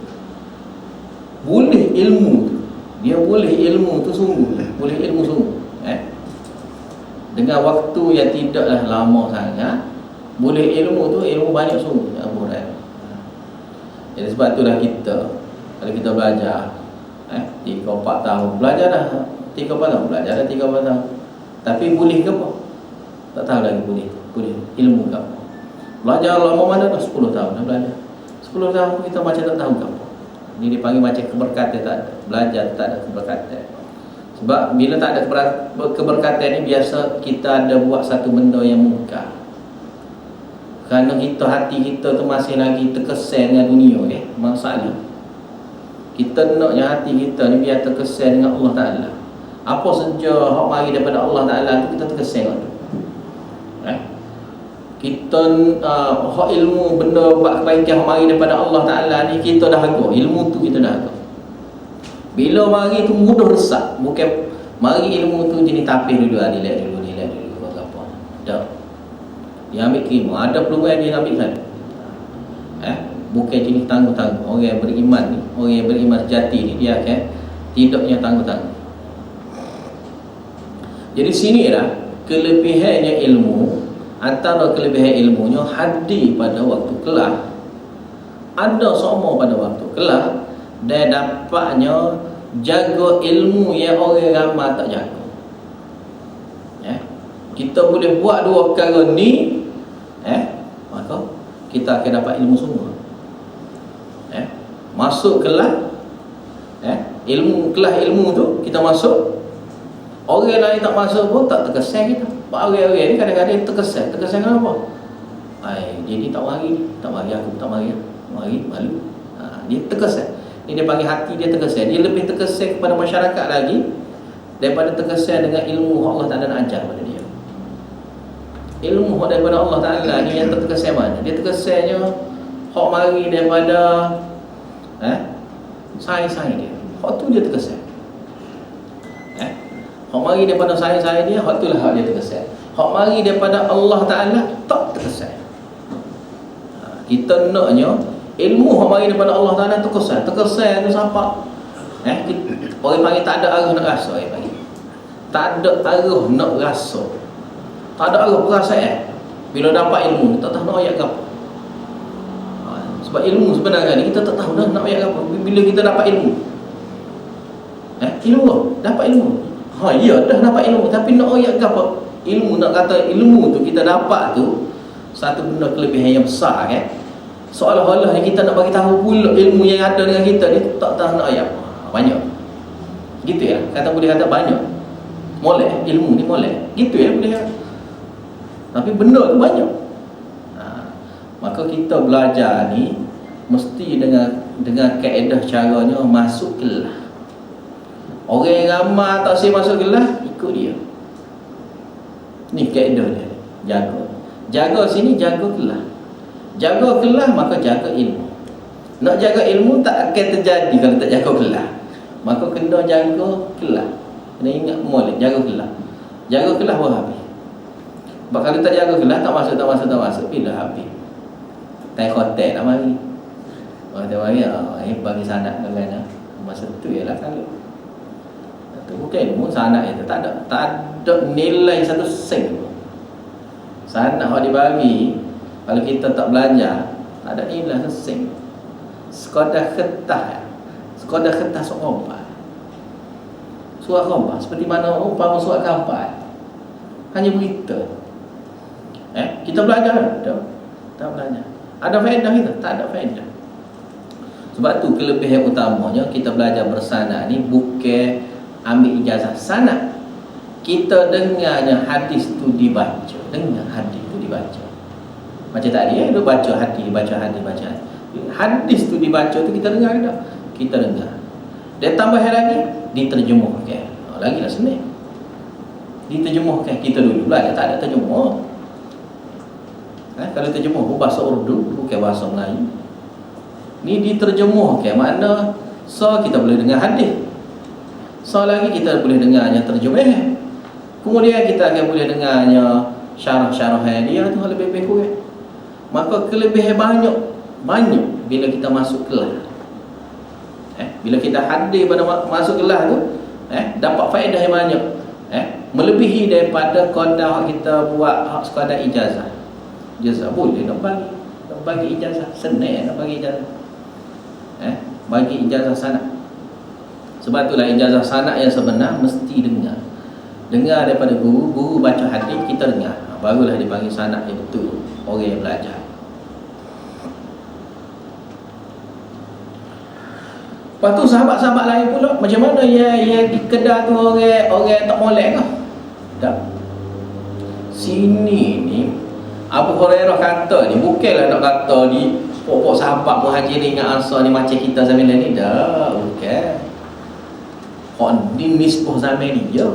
boleh ilmu tu, dia boleh ilmu tu sungguh, boleh ilmu sungguh. Dengan waktu yang tidaklah lama sangat, boleh ilmu tu, ilmu banyak sungguh Abu Hurairah. Jadi sebab itulah kita, kalau kita belajar 3-4 tahun, belajar dah 3-4 tahun, belajar dah 3-4 tahun. Tapi boleh ke apa? Tak tahu lagi boleh ilmu ke apa. Belajar lama mana dah 10 tahun dah belajar. 10 tahun kita macam tak tahu ke apa. Ini dipanggil macam keberkatan tak ada. Belajar tak ada keberkatan. Sebab bila tak ada keberkatan ni, biasa kita ada buat satu benda yang munkar. Kerana hati kita tu masih lagi terkesan dengan dunia masalah. Kita naknya hati kita ni biar terkesan dengan Allah Ta'ala. Apa saja hak mari daripada Allah Ta'ala tu kita terkesan tu. Kita hak ilmu benda buat kebaikan hak mari daripada Allah Ta'ala ni kita dah harga. Ilmu tu kita dah harga. Bila mari tu mudah resak. Bukan mari ilmu tu jenis tapis dulu, nilai dulu apa. Tak. Dia ambil terima. Ada peluang dia ambil sana. Bukan jenis tangguh-tangguh. Orang yang beriman ni, orang yang beriman sejati ni, dia akan tidaknya tangguh-tangguh. Jadi sinilah kelebihannya ilmu. Antara kelebihan ilmunya, hadir pada waktu kelas, ada semua pada waktu kelas, dan dapatnya jaga ilmu yang orang ramai tak jaga. Kita boleh buat dua perkara ni, maka kita akan dapat ilmu semua. Masuk kelas, kelas ilmu tu kita masuk. Orang lain tak masuk pun tak terkesan kita. Orang-orang ni kadang-kadang terkesan. Terkesan kenapa? Jadi tak mari aku tak mari. Mari malu. Dia terkesan. Ini dia panggil hati dia terkesan. Dia lebih terkesan kepada masyarakat lagi daripada terkesan dengan ilmu Allah Ta'ala nak ajar pada dia. ilmu daripada Allah Ta'ala ni yang terkesan mana? Dia terkesannya hak mari daripada sains-sains dia. Hak tu dia terkesan. Hak mari daripada sains-sains dia, hak tu lah hak dia terkesan. Hak mari daripada Allah Ta'ala tak terkesan. Kita naknya ilmu hak mari daripada Allah Ta'ala terkesan. Terkesan tu siapa? Orang panggil tak ada arah nak rasa. Orang panggil tak ada arah nak rasa, tak ada arah perasaan. Bila dapat ilmu, tak tahu nak ayat apa. Sebab ilmu sebenarnya ni kita tak tahu dah nak ayat apa. Bila kita dapat ilmu, ilmu dapat ilmu. Ya dah dapat ilmu, tapi nak ayat apa? Ilmu, nak kata ilmu tu kita dapat tu satu benda kelebihan yang besar kan. Seolah-olah kita nak bagi tahu pula ilmu yang ada dengan kita ni tak tahu nak ayat apa. Banyak. Gitu ya, boleh kata banyak. Molek, ilmu ni molek. Gitu ya boleh kata. Tapi benda tu banyak. Maka kita belajar ni mesti dengan kaedah caranya masuk kelas. Orang yang ramai tak siap masuk kelas, ikut dia. Ni kaedah dia. Jaga sini, jaga kelas. Jaga kelas maka jaga ilmu. Nak jaga ilmu tak akan terjadi kalau tak jaga kelas. Maka kena jaga kelas. Kena ingat molek, jaga kelas. Jaga kelas baru habis. Sebab kalau tak jaga kelas, tak masuk, bila habis? Tak hotel nak mari. Hotel mari, bagi sanak kan. Masa tu ialah kalau tu bukan ilmu sanak itu tak ada nilai satu sen. Sanak hak dibagi, kalau kita tak belajar, tak ada nilai satu sen. Sekadar kertas sokompas. Surat kompas seperti mana umpama surat kampai. Hanya berita. Kita belajar tak belajar. Ada faedah kita? Tak ada faedah. Sebab tu kelebihan utamanya kita belajar bersanad ni bukan ambil ijazah sanad. Kita dengarnya hadis tu dibaca. Macam tadi dia baca hadis. Hadis tu dibaca tu kita dengar tak? Kita dengar. Dia tambah lagi diterjemahkan. Lagi lah senang. Diterjemahkan. Kita dulu belajar tak ada terjemah. Kalau terjemah bahasa Urdu bukan bahasa Melayu. Ni diterjemahkan, makna kita boleh dengar hadis. Lagi kita boleh dengarnya terjemah. Kemudian kita akan boleh dengarnya syarah-syarah dia tu lebih kurang. Maka kelebihan banyak bila kita masuk kelas. Bila kita hadir pada masuk kelas tu, dapat faedah yang banyak. Melebihi daripada qadar kita buat hak sekadar ijazah. Ijazah boleh nak bagi ijazah, senang nak bagi ijazah. Bagi ijazah sanad. Sebab itulah ijazah sanad yang sebenar mesti dengar. Dengar daripada guru baca hadis kita dengar. Barulah dipanggil sanad yang betul, orang yang belajar. Lepas tu sahabat-sahabat lain pula, macam mana yang di Kedah tu orang tak molek ke? Tak. Sini ni Abu Hurairah kata ni, bukanlah nak kata di pokok sahabat Muhajirin dengan Ansar ni macam kita zaman ni dah, bukan. Kok di nisbah zaman ni je.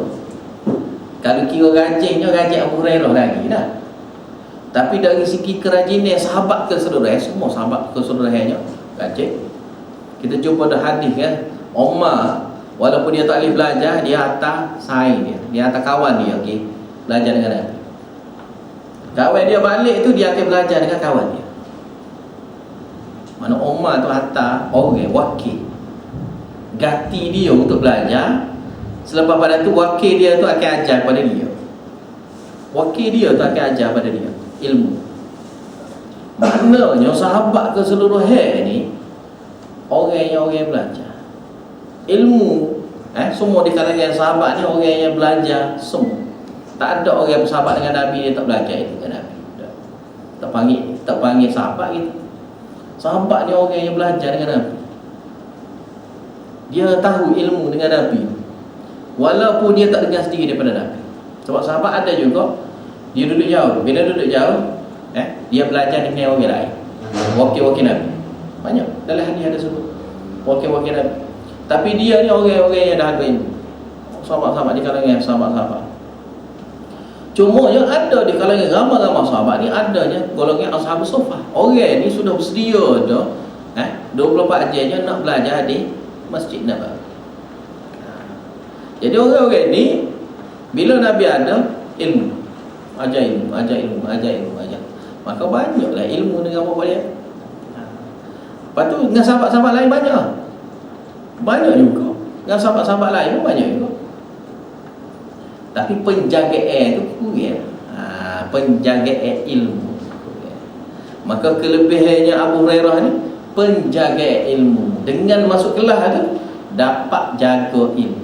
Kalau kira rajinnya rajin Abu Hurairah lagi dah. Tapi dari segi kerajinan sahabat keseluruhan, semua sahabat keseluruhannya rajin. Kita jumpa dah hadis kan, Umar walaupun dia tak boleh belajar, dia hantar saing dia hantar kawan dia belajar dengan Nabi. Kawan dia balik tu dia akan belajar dengan kawan dia. Mana Umar tu hantar orang wakil ganti dia untuk belajar. Selepas pada tu wakil dia tu akan ajar pada dia. Wakil dia tu akan ajar pada dia ilmu. Maknanya sahabat keseluruhan ni orang yang belajar ilmu, semua di kalangan sahabat ni orang yang belajar semua. Tak ada orang yang bersahabat dengan Nabi dia tak belajar itu dengan Nabi. Tak panggil sahabat gitu. Sahabat ni orang yang belajar dengan Nabi. Dia tahu ilmu dengan Nabi walaupun dia tak dengar sendiri daripada Nabi. Sebab sahabat ada juga dia duduk jauh. Bila duduk jauh, dia belajar dengan orang lain. Wakil-wakil Nabi. Banyak dalam hadis ada sebut wakil-wakil Nabi. Tapi dia ni orang-orang yang dah ada ilmu. Sahabat-sahabat di kalangan sahabat-sahabat. Cuma yang ada di kalangan ramai-ramai sahabat ni adanya golongan ashabus suffah. Orang ni sudah bersedia dah 24 jamnya nak belajar di Masjid Nabawi. Jadi orang-orang ni bila Nabi ada ilmu, ajar ilmu, maka banyaklah ilmu dengan apa dia. Lepas tu dengan sahabat-sahabat lain banyak juga. Dengan sahabat-sahabat lain pun banyak juga. Tapi penjagaan tu kurang. Penjagaan ilmu. Maka kelebihannya Abu Hurairah ni penjagaan ilmu. Dengan masuk kelas tu dapat jaga ilmu.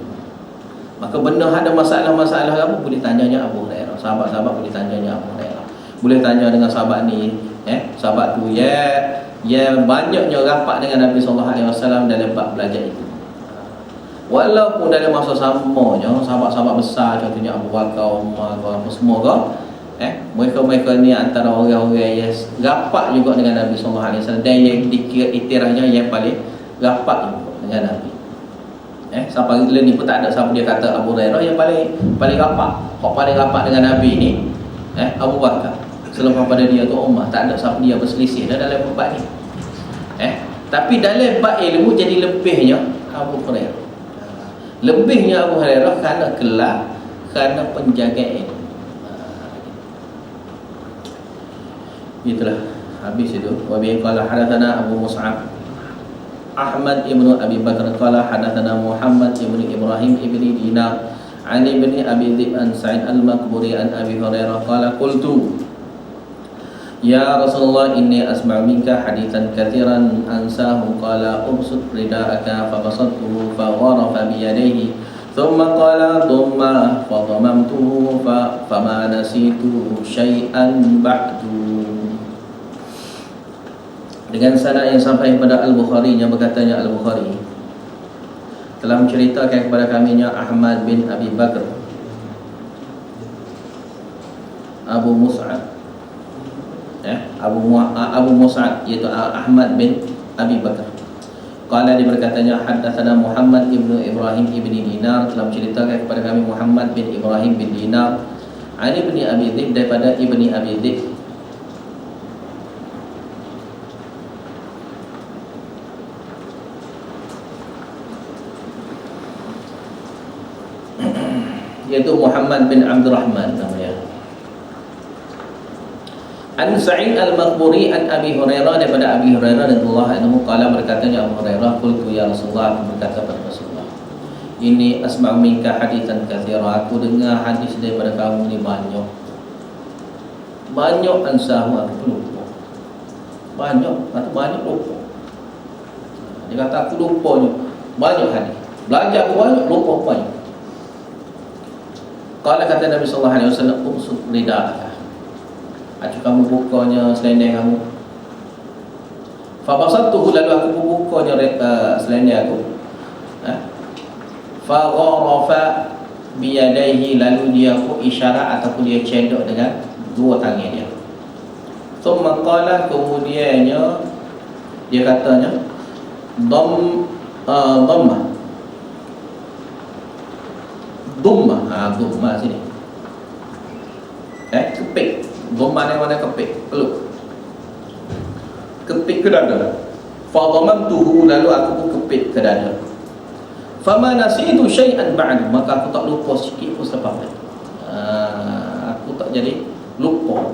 Maka benda ada masalah-masalah apa boleh tanyanya Abu Hurairah. Sahabat-sahabat boleh tanyanya Abu Hurairah. Boleh tanya dengan sahabat ni, sahabat tu ya banyaknya rapat dengan Nabi sallallahu alaihi wasallam dalam bab belajar itu. Walaupun dalam masa samanya sahabat-sahabat besar contohnya Abu Bakar, Umar, apa semua mereka ni antara orang-orang yang rapat juga dengan Nabi sallallahu alaihi wasallam dan yang dikira iktirafnya yang paling rapat juga dengan Nabi. Sampai ni pun tak ada siapa dia kata Abu Hurairah yang paling rapat. Kok paling rapat dengan Nabi ni Abu Bakar. Selepas pada dia tu Umar, tak ada siapa dia berselisih dalam bab ni. Tapi dalam bab ilmu jadi lebihnya Abu Hurairah. Lebihnya Abu Hurairah kerana kelas, kerana penjagaan. Itulah habis itu. Wa bi qala hadatsana Abu Mus'ab Ahmad ibnu Abi Bakar qala hadatsana Muhammad ibnu Ibrahim ibni Dinar an ibni Abi Dhib an Sa'id al-Maqburi an Abi Hurairah qala qultu ya Rasulullah inni asma'u minka hadithan katsiran ansahu qala ubsut rida'aka fa basattuhu fa gharafa bi yadayhi thumma qala thumma fa dhamamtuhu fa ma nasitu syai'an ba'du. Dengan sanad yang sampai kepada Al-Bukhari yang berkatanya Al-Bukhari telah menceritakan kepada kaminya Ahmad bin Abi Bakar Abu Mus'ab Abu Mus'ab iaitu Ahmad bin Abi Bakar. Qala dia berkatanya haddatsana Muhammad ibnu Ibrahim ibni Dinar telah menceritakan kepada kami Muhammad bin Ibrahim bin Dinar an ibni Abi Dhib daripada ibni Abi Dhib iaitu Muhammad bin Abdurrahman namanya. An Sa'id al-Maqburi an Abi Hurairah daripada Abi Hurairah radhiyallahu anhu qala berkatanya Abu Hurairah qultu ya Rasulullah, aku berkata kepada Rasulullah, ini asma'u minka haditsan katsira, aku dengar hadis daripada kamu ni banyak ansahu aku lupa. Banyak lupa. Dia kata aku lupa banyak hadis. Belajar aku banyak, lupa banyak. Qala kata Nabi sallallahu alaihi wasallam ubsut rida'aka. Acu kamu bukanya selendang kamu. Fa basattuhu lalu aku bukanya selendang aku. Fa gharafa bi yadayhi lalu dia aku isyarat ataupun dia cedok dengan dua tangan dia. Thumma qala kemudiannya dia katanya Dhamma sini. Kepik. Dhamma ni mana kepik? Peluk. Kepik ke dada. Fa dhamantuhu lalu aku pun kepik ke dada. Fama nasitu syai'an ba'du, maka aku tak lupa sikit pun selepas itu. Aku tak jadi lupa.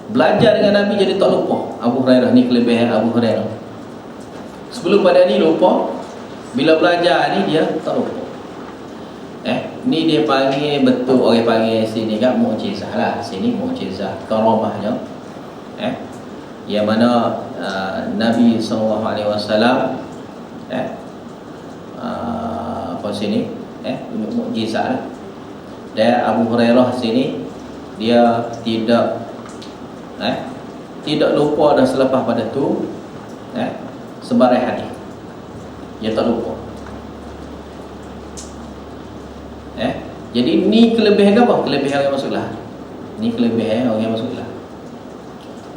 Belajar dengan Nabi jadi tak lupa. Abu Hurairah ni kelebihan Abu Hurairah. Sebelum pada ni lupa, bila belajar ni dia tak lupa. Ni dia panggil betul, orang panggil sini kan mukjizah lah. Sini mukjizah karamahnya. Yang mana Nabi sallallahu alaihi wasallam apa sini mukjizah lah. Dan Abu Hurairah sini dia tidak lupa dah selepas pada tu sebarang hadis. Dia tak lupa. Jadi ni kelebihan apa? Kelebihan orang masuk kelas. Ni kelebihan orang yang masuk kelas.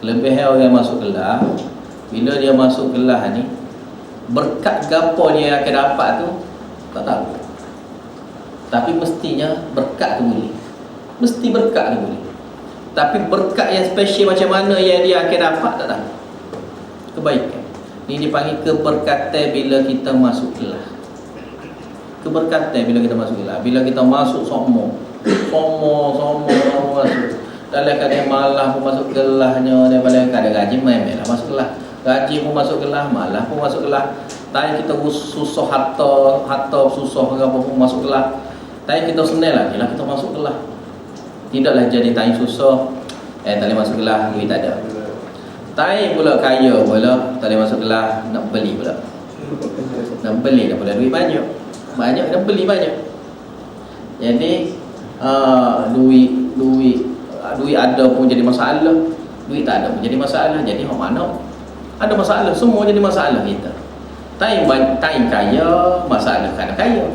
Kelebihan orang yang masuk kelas, bila dia masuk kelas ni, berkat gapo dia akan dapat tu tak tahu. Tapi mestinya berkat tu boleh. Mesti berkat dia boleh. Tapi berkat yang spesial macam mana yang dia akan dapat tak tahu. Kebaikan ni dipanggil keberkatan bila kita masuk kelas. Keberkatan bila kita masuk kelas. Bila kita masuk sombong masuk. Dalam keadaan malah pun masuk kelasnya, daripada keadaan gaji memanglah masuk kelas. Gaji pun masuk kelas, malah pun masuk kelas. Tapi kita susah harta susah apa pun masuk kelas. Tapi kita senang lagi lah kita masuk kelas. Tidaklah jadi tanya susah, tak boleh masuk kelas, duit tak ada. Tai pula kaya pula, tak boleh masuk kelas, nak beli pula. Nak beli dah pula duit banyak. Banyak nak beli banyak. Jadi duit ada pun jadi masalah, duit tak ada pun jadi masalah. Jadi hok mana? Ada masalah, semua jadi masalah kita. Tai kaya, masalah kerana kaya.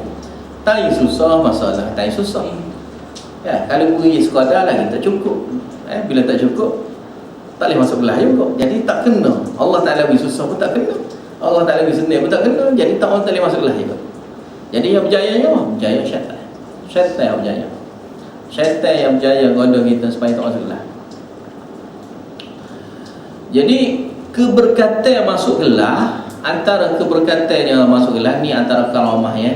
Tai susah, masalah tai susah. Ya, kalau beri sekadar lagi tak cukup. Bila tak cukup, tak boleh masuk kelas juga. Jadi tak kena. Allah Ta'ala beri susah pun tak kena. Allah Ta'ala beri senang pun tak kena. Jadi tak boleh masuk kelas juga. Jadi yang berjayanya, berjaya syaitan. Syaitan yang berjaya. Syaitan yang berjaya goda kita supaya tak masuk kelas. Jadi keberkatan yang masuk kelas, antara keberkatan yang masuk kelas ni antara karamah ya.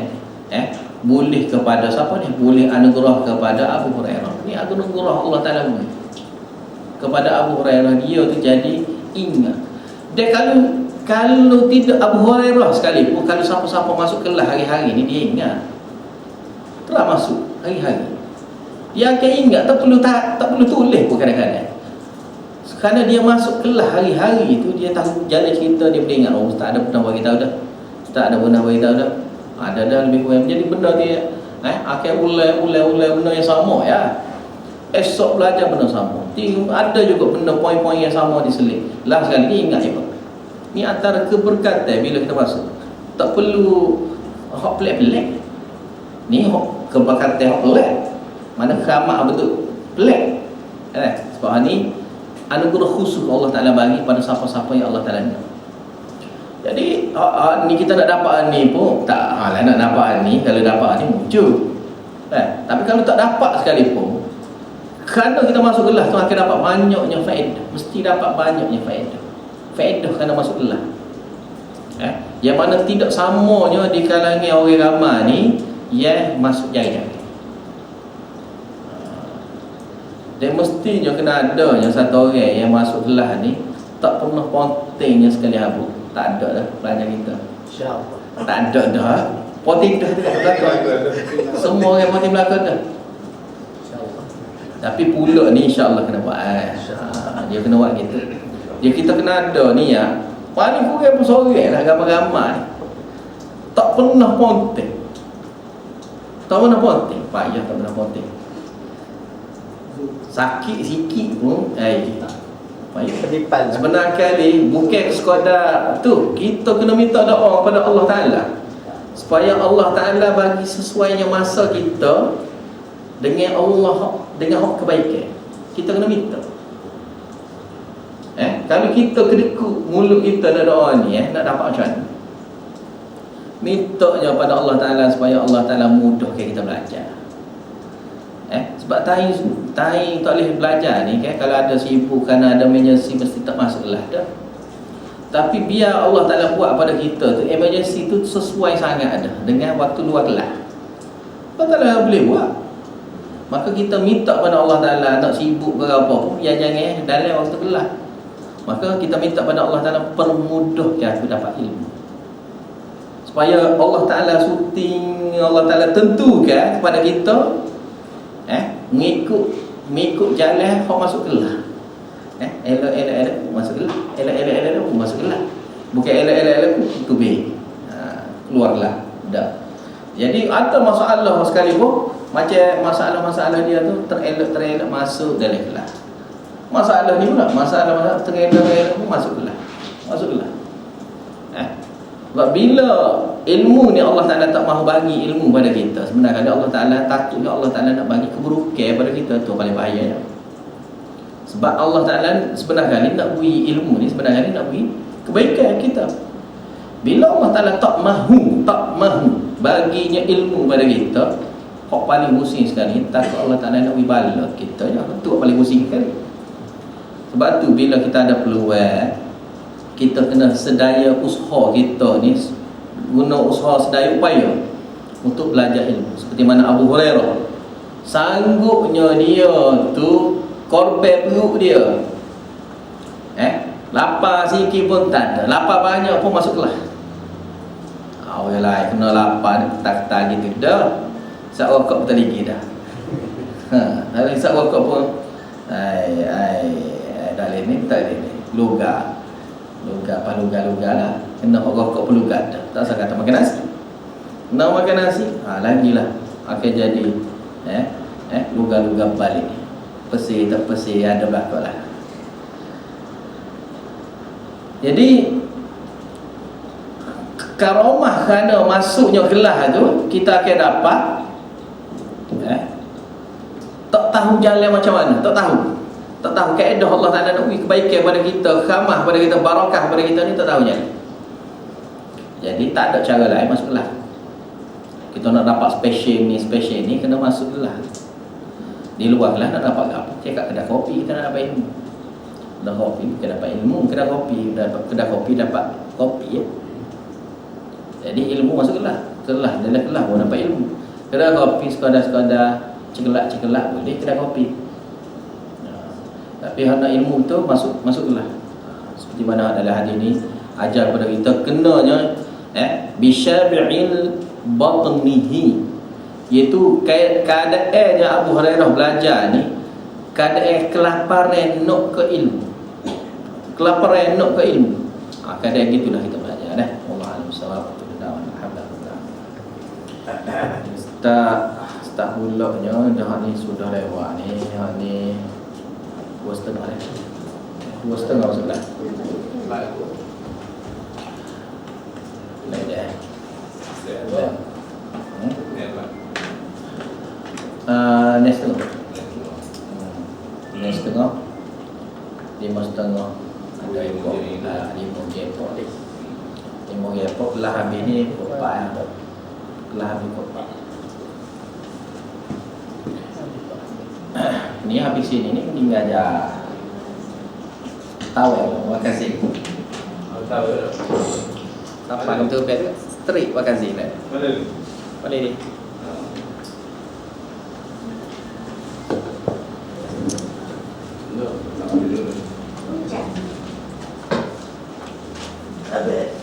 Boleh kepada siapa ni? Boleh anugerah kepada Abu Hurairah. Ni anugerah Allah Ta'ala beri kepada Abu Hurairah. Dia tu jadi ingat. Dia kalau tidak Abu Hurairah sekalipun, kalau siapa-siapa masuk kelas hari-hari ni, dia ingat telah masuk hari-hari. Dia akan ingat, tak perlu tulis pun kadang-kadang. Kerana dia masuk kelas hari-hari tu, dia tahu jalan cerita, dia boleh ingat. Oh, Ustaz ada pernah bagi tahu dah. Ustaz ada pernah bagi tahu dah. Ada dah lebih kurang. Jadi benda dia akan ulai benda yang sama ya. Esok belajar benda sama. Ada juga benda poin-poin yang sama diselit. Last sekali ni ingat je. Ni antara keberkatan bila kita masuk. Tak perlu hok pelik-pelik. Ni hok keberkatan hok pelik. Mana keramat betul pelik. Sebab ni anugerah khusus Allah Ta'ala bagi pada siapa-siapa yang Allah Ta'ala nak. Jadi ni kita nak dapat ni pun tak lah nak dapat ni. Kalau dapat ni muncul tapi kalau tak dapat sekalipun, kerana kita masuk kelas tu akan dapat banyaknya faedah. Mesti dapat banyaknya faedah kerana masuk kelas. Yang mana tidak samanya di kalangan orang ramai ni yang masuk jari-jari. Dan mestinya kena ada yang satu orang yang masuk kelas ni tak pernah pontingnya sekali habuk. Tak ada dah pelajar kita. InsyaAllah. Tak ada dah. Ponting dah dekat belakang. Semua orang ponting belakang dah. InsyaAllah. Tapi pula ni insyaAllah kena buat. Dia kena buat kita. Dia kita kena ada ni ya. Paling kurang pun sorang lah ramai-ramai. Tak pernah ponting. Tak pernah ponting. Payah tak pernah ponting. Sakit sikit pun sebenarnya kali bukan sekadar tu, kita kena minta doa kepada Allah Ta'ala supaya Allah Ta'ala bagi sesuainya masa kita dengan Allah, dengan hak kebaikan. Kita kena minta. Kalau kita kedekut mulut kita nak doa ni nak dapat macam mana? Minta je pada Allah Ta'ala supaya Allah Ta'ala mudahkan kita belajar. Sebab tai tak boleh belajar ni kan, kalau ada sibuk kerana ada emergency mesti tak masuk kelas dah. Tapi biar Allah Ta'ala buat pada kita tu emergency tu sesuai sangat dah dengan waktu luar kelas. Allah Ta'ala boleh buat. Maka kita minta pada Allah Ta'ala nak sibuk ke apa pun ya jangan dalam waktu kelas. Maka kita minta pada Allah Ta'ala permudahkan aku dapat ilmu. Supaya Allah Ta'ala syuting, Allah Ta'ala tentukan kepada kita mengikut jalan kau masuk kelas. Elok masuk kelas. Elok masuk kelas. Bukan elok tubik. Keluarlah dah. Jadi ada masalah sekali pun macam masalah dia tu terelok masuk dalam kelas. Masalah ni pula masalah terelok pun masuk kelas. Sebab bila ilmu ni Allah Ta'ala tak mahu bagi ilmu pada kita, sebenarnya Allah Ta'ala takutnya Allah Ta'ala nak bagi keburukan pada kita, tu paling bahaya. Sebab Allah Ta'ala sebenarnya nak beri ilmu ni, sebenarnya nak beri kebaikan kita. Bila Allah Ta'ala tak mahu baginya ilmu pada kita, Hak paling pusing sekali takut Allah Ta'ala nak bala kita, itu paling pusing sekali. Sebab tu bila kita ada peluang, kita kena sedaya usaha kita ni, guna usaha sedaya upaya untuk belajar ilmu. Seperti mana Abu Hurairah, sanggupnya dia tu korban perut dia, lapar sikit pun tak ada, lapar banyak pun masuk kelas. Orang lain kena lapar tak gitu dah, sak rokok betul lagi dah. Kalau sak rokok pun dah ni tak ni luga lah, kena rokok pun luga dah. Tak usah kata makan nasi, nak makan nasi lagilah akan jadi luga balik, pesih tak pesih ada belakang lah. Jadi karamah kerana masuknya kelas tu, kita akan dapat tak tahu jalan macam mana, tak tahu kaedah Allah Ta'ala nak beri kebaikan pada kita, khamah pada kita, barakah pada kita ni, tak tahu jalan. Jadi tak ada cara lain masuk kelas. Kita nak dapat special ni kena masuk kelas. Di luar kelas nak dapat apa? Cakap kedai kopi kita nak dapat ilmu. Kedai kopi kita dapat ilmu, kedai kopi dapat kopi ya. Jadi ilmu masuk kelas dalam kelas pun dapat ilmu. Kedai kopi sekadar cekelak boleh kedai kopi. Tapi hak nak ilmu tu masuk kelas. Seperti mana adalah hadis ni ajar kepada kita kenanya bisyabi'il batnihi, iaitu keadaannya Abu Hurairah belajar ni keadaan kelaparan nak ke ilmu. Keadaan gitulah kita belajar dah. Wallahu a'lam bissawab. Start hulaknya dah ni sudah lewat ni. Hak ni 2.5 dah. 2.5 masuklah. Lain dah. Next tengah 5.5 ada ekor 5 ekor kelas habis ni 4 kelas habis 4 ni habis sini ni tinggal aja tawel. Terima kasih. Siapa yang tu pet straight terima kasih lah. Boleh ni. Ada